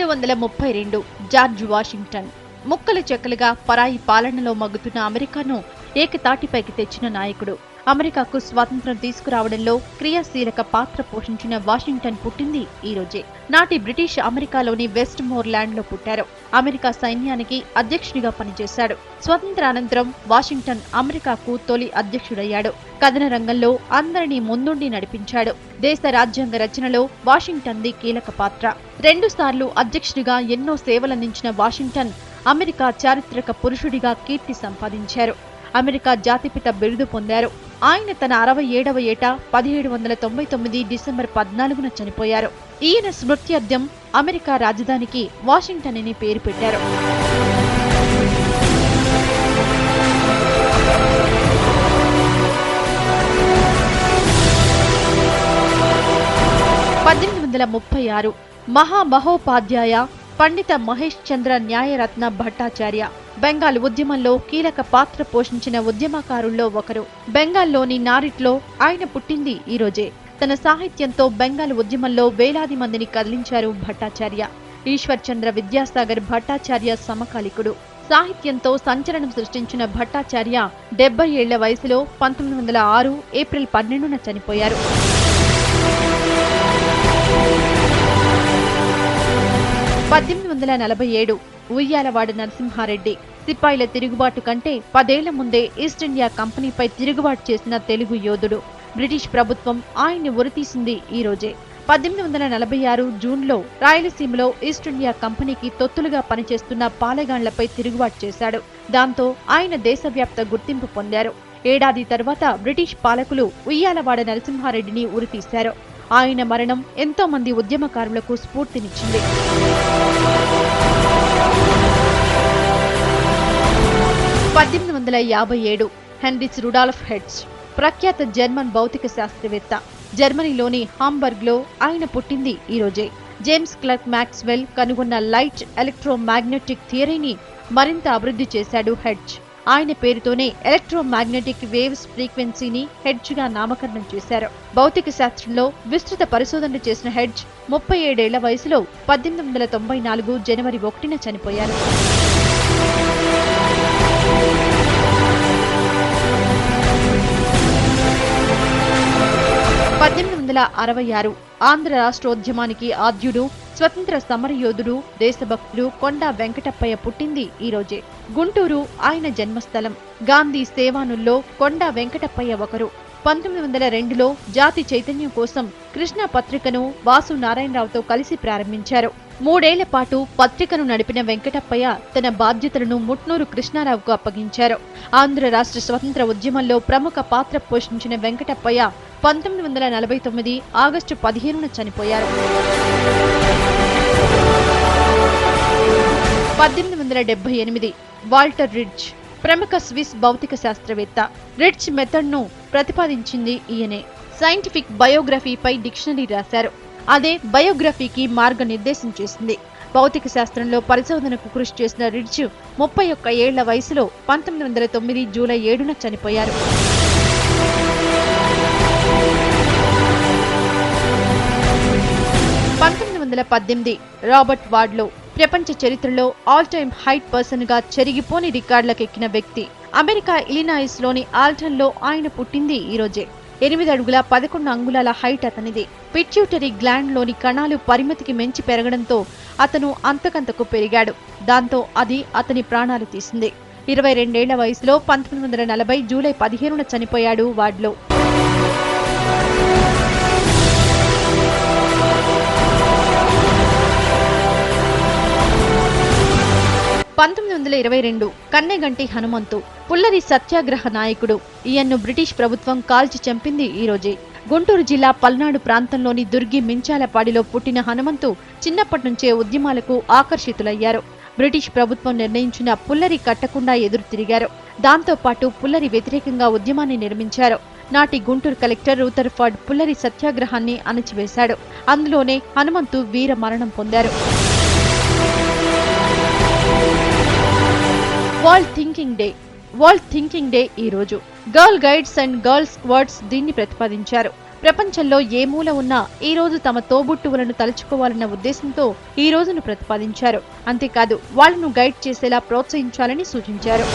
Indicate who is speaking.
Speaker 1: 1832 George Washington ముక్కలు చెక్కలుగా పరాయి పాలనలో మగ్గుతున్న అమెరికాను ఏకతాటిపైకి తెచ్చిన నాయకుడు. అమెరికాకు స్వాతంత్ర్యం తీసుకురావడంలో క్రియాశీలక పాత్ర పోషించిన వాషింగ్టన్ పుట్టింది ఈ రోజే. నాటి బ్రిటిష్ అమెరికాలోని వెస్ట్ మోర్లాండ్ లో పుట్టారు. అమెరికా సైన్యానికి అధ్యక్షుడిగా పనిచేశాడు. స్వతంత్రానంతరం వాషింగ్టన్ అమెరికాకు తొలి అధ్యక్షుడయ్యాడు. కథన రంగంలో అందరినీ ముందుండి నడిపించాడు. దేశ రాజ్యాంగ రచనలో వాషింగ్టన్ది కీలక పాత్ర. 2 సార్లు అధ్యక్షుడిగా ఎన్నో సేవలందించిన వాషింగ్టన్ అమెరికా చారిత్రక పురుషుడిగా కీర్తి సంపాదించారు. అమెరికా జాతిపిత బిరుదు పొందారు. ఆయన తన 67వ ఏట 1799 డిసెంబర్ 14న చనిపోయారు. ఈయన స్మృత్యర్థం అమెరికా రాజధానికి వాషింగ్టన్ అని పేరు పెట్టారు. 1836 మహామహోపాధ్యాయ పండిత మహేష్ చంద్ర న్యాయరత్న భట్టాచార్య బెంగాల్ ఉద్యమంలో కీలక పాత్ర పోషించిన ఉద్యమకారుల్లో ఒకరు. బెంగాల్లోని నారిట్లో ఆయన పుట్టింది ఈ రోజే. తన సాహిత్యంతో బెంగాల్ ఉద్యమంలో వేలాది మందిని కదిలించారు భట్టాచార్య. ఈశ్వర్ చంద్ర విద్యాసాగర్ భట్టాచార్య సమకాలికుడు. సాహిత్యంతో సంచలనం సృష్టించిన భట్టాచార్య 70 ఏళ్ల వయసులో 1906 ఏప్రిల్ 12న చనిపోయారు. 1847 ఉయ్యాలవాడ నరసింహారెడ్డి సిపాయిల తిరుగుబాటు కంటే 10 ఏళ్ల ముందే ఈస్ట్ ఇండియా కంపెనీపై తిరుగుబాటు చేసిన తెలుగు యోధుడు. బ్రిటిష్ ప్రభుత్వం ఆయన్ని ఉరితీసింది ఈ రోజే. 1846 జూన్లో రాయలసీమలో ఈస్ట్ ఇండియా కంపెనీకి తొత్తులుగా పనిచేస్తున్న పాలెగాండ్లపై తిరుగుబాటు చేశాడు. దాంతో ఆయన దేశవ్యాప్త గుర్తింపు పొందారు. ఏడాది తర్వాత బ్రిటిష్ పాలకులు ఉయ్యాలవాడ నరసింహారెడ్డిని ఉరితీశారు. ఆయన మరణం ఎంతో మంది ఉద్యమకారులకు స్ఫూర్తినిచ్చింది. 1857 హెన్రిచ్ రుడాల్ఫ్ హెర్ట్జ్ ప్రఖ్యాత జర్మన్ భౌతిక శాస్త్రవేత్త. జర్మనీలోని హాంబర్గ్ లో ఆయన పుట్టింది ఈ రోజే. జేమ్స్ క్లర్క్ మ్యాక్స్వెల్ కనుగొన్న లైట్ ఎలక్ట్రోమాగ్నెటిక్ థియరీని మరింత అభివృద్ధి చేశాడు హెర్ట్జ్. ఆయన పేరుతోనే ఎలక్ట్రోమాగ్నెటిక్ వేవ్స్ ఫ్రీక్వెన్సీని హెర్ట్జ్ గా నామకరణం చేశారు. భౌతిక శాస్త్రంలో విస్తృత పరిశోధనలు చేసిన హెర్ట్జ్ 37 ఏళ్ల వయసులో 1894 జనవరి 1న చనిపోయారు. 1866 ఆంధ్ర రాష్ట్రోద్యమానికి ఆద్యుడు, స్వతంత్ర సమరయోధుడు, దేశభక్తుడు కొండా వెంకటప్పయ్య పుట్టింది ఈ రోజే. గుంటూరు ఆయన జన్మస్థలం. గాంధీ సేవానుల్లో కొండా వెంకటప్పయ్య ఒకరు. 1902లో జాతి చైతన్యం కోసం కృష్ణా పత్రికను వాసు నారాయణరావుతో కలిసి ప్రారంభించారు. 3 ఏళ్ల పాటు పత్రికను నడిపిన వెంకటప్పయ్య తన బాధ్యతలను ముట్నూరు కృష్ణారావుకు అప్పగించారు. ఆంధ్ర రాష్ట్ర స్వతంత్ర ఉద్యమంలో ప్రముఖ పాత్ర పోషించిన వెంకటప్పయ్య 1949 ఆగస్టు 15న చనిపోయారు. 1878 వాల్టర్ రిడ్జ్ ప్రముఖ స్విస్ భౌతిక శాస్త్రవేత్త. రిడ్జ్ మెథడ్ ను ప్రతిపాదించింది ఈయనే. సైంటిఫిక్ బయోగ్రఫీపై డిక్షనరీ రాశారు. అదే బయోగ్రఫీకి మార్గనిర్దేశం చేసింది. భౌతిక శాస్త్రంలో పరిశోధనకు కృషి చేసిన రిడ్జ్ 31 ఏళ్ల వయసులో 1909 జూలై 7న చనిపోయారు. 1918 రాబర్ట్ వార్డ్లో ప్రపంచ చరిత్రలో ఆల్ టైమ్ హైట్ పర్సన్ గా చెరిగిపోని రికార్డులకెక్కిన వ్యక్తి. అమెరికా ఇలినాయిస్ లోని ఆల్టన్ లో ఆయన పుట్టింది ఈ రోజే. 8 అడుగుల 11 అంగుళాల హైట్ అతనిది. పిట్యూటరీ గ్లాండ్ లోని కణాలు పరిమితికి మించి పెరగడంతో అతను అంతకంతకు పెరిగాడు. దాంతో అది అతని ప్రాణాలు తీసింది. 22 ఏళ్ల వయసులో 1940 జూలై 15న చనిపోయాడు వార్డ్లో. 1922 కన్నెగంటి హనుమంతు పుల్లరి సత్యాగ్రహ నాయకుడు. ఈయన్ను బ్రిటిష్ ప్రభుత్వం కాల్చి చంపింది ఈ రోజే. గుంటూరు జిల్లా పల్నాడు ప్రాంతంలోని దుర్గి మించాలపాడిలో పుట్టిన హనుమంతు చిన్నప్పటి నుంచే ఉద్యమాలకు ఆకర్షితులయ్యారు. బ్రిటిష్ ప్రభుత్వం నిర్ణయించిన పుల్లరి కట్టకుండా ఎదురు తిరిగారు. దాంతో పాటు పుల్లరి వ్యతిరేకంగా ఉద్యమాన్ని నిర్మించారు. నాటి గుంటూరు కలెక్టర్ రూథర్ఫర్డ్ పుల్లరి సత్యాగ్రహాన్ని అణచివేశాడు. అందులోనే హనుమంతు వీర మరణం పొందారు. వరల్డ్ థింకింగ్ డే ఈ రోజు. Girl guides and girl squads దీన్ని ప్రతిపాదించారు. ప్రపంచంలో ఏ మూల ఉన్నా ఈ రోజు తమ తోబుట్టువులను తలుచుకోవాలన్న ఉద్దేశంతో ఈ రోజును ప్రతిపాదించారు. అంతేకాదు వాళ్లను గైడ్ చేసేలా ప్రోత్సహించాలని సూచించారు.